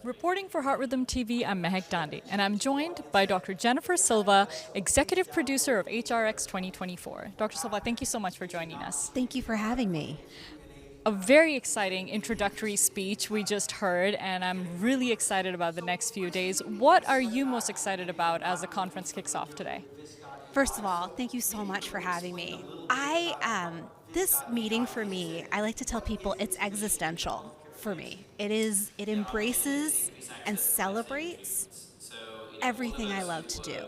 Reporting for Heart Rhythm TV, I'm Mehak, and I'm joined by Dr. Jennifer Silva, Executive Producer of HRX 2024. Dr. Silva, thank you so much for joining us. Thank you for having me. A very exciting introductory speech we just heard, and I'm really excited about the next few days. What are you most excited about as the conference kicks off today? First of all, thank you so much for having me. This meeting for me, I like to tell people it's existential for me. It embraces and celebrates everything I love to do.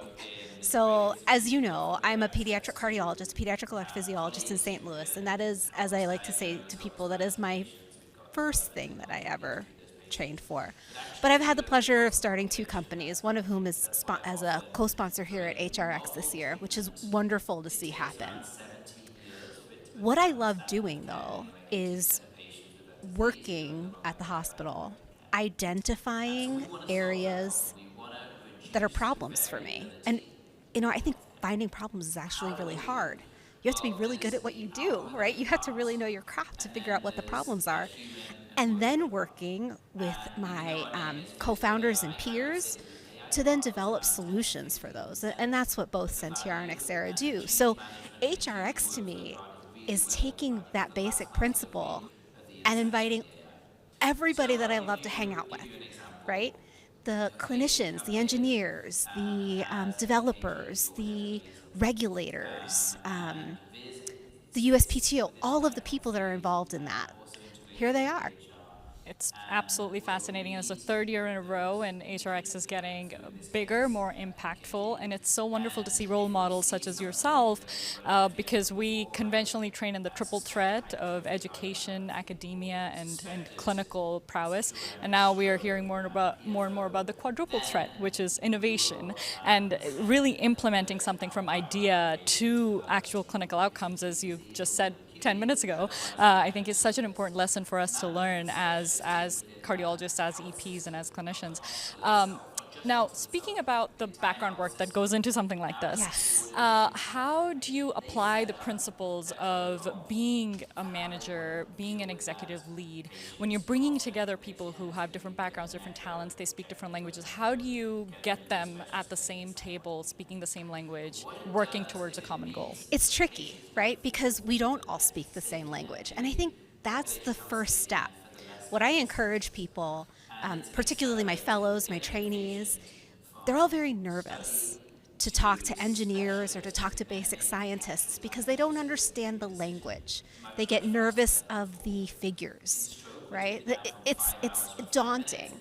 So, as you know, I'm a pediatric cardiologist, pediatric electrophysiologist in St. Louis, and that is, as I like to say to people, that is my first thing that I ever trained for. But I've had the pleasure of starting two companies, one of whom is as a co-sponsor here at HRX this year, which is wonderful to see happen. What I love doing, though, is working at the hospital, identifying areas that are problems for me. And, I think finding problems is actually really hard. You have to be really good at what you do, right? You have to really know your craft to figure out what the problems are. And then working with my co-founders and peers to then develop solutions for those. And that's what both Sentiar and Xera do. So HRX to me is taking that basic principle and inviting everybody that I love to hang out with, right? The clinicians, the engineers, the developers, the regulators, the USPTO, all of the people that are involved in that. Here they are. It's absolutely fascinating. It's the third year in a row, and HRX is getting bigger, more impactful, and it's so wonderful to see role models such as yourself, because we conventionally train in the triple threat of education, academia, and clinical prowess, and now we are hearing more and more about the quadruple threat, which is innovation, and really implementing something from idea to actual clinical outcomes, as you just said 10 minutes ago. I think is such an important lesson for us to learn as cardiologists, as EPs, and as clinicians. Now, speaking about the background work that goes into something like this, yes. How do you apply the principles of being a manager, being an executive lead, when you're bringing together people who have different backgrounds, different talents, they speak different languages? How do you get them at the same table, speaking the same language, working towards a common goal? It's tricky, right? Because we don't all speak the same language. And I think that's the first step. What I encourage people, particularly my fellows, my trainees, they're all very nervous to talk to engineers or to talk to basic scientists because they don't understand the language. They get nervous of the figures, right? It's daunting.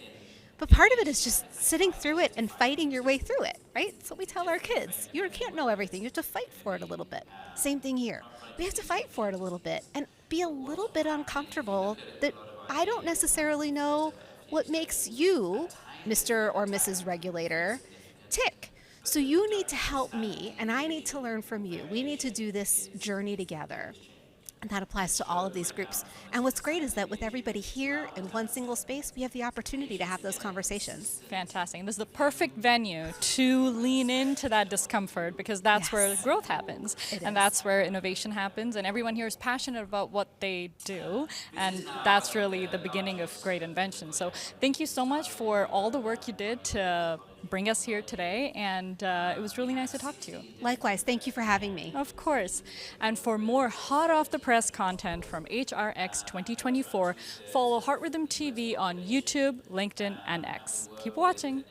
But part of it is just sitting through it and fighting your way through it, right? That's what we tell our kids. You can't know everything. You have to fight for it a little bit. Same thing here. We have to fight for it a little bit and be a little bit uncomfortable that I don't necessarily know what makes you, Mr. or Mrs. Regulator, tick. So you need to help me, and I need to learn from you. We need to do this journey together. And that applies to all of these groups. And what's great is that with everybody here in one single space, we have the opportunity to have those conversations. Fantastic. And this is the perfect venue to lean into that discomfort, because that's Yes. where growth happens. It And is. that's where innovation happens. And everyone here is passionate about what they do. And that's really the beginning of great invention. So thank you so much for all the work you did to bring us here today. And it was really nice to talk to you. Likewise, thank you for having me. Of course. And for more hot off the press content from HRX 2024, follow Heart Rhythm TV on YouTube, LinkedIn, and X. Keep watching.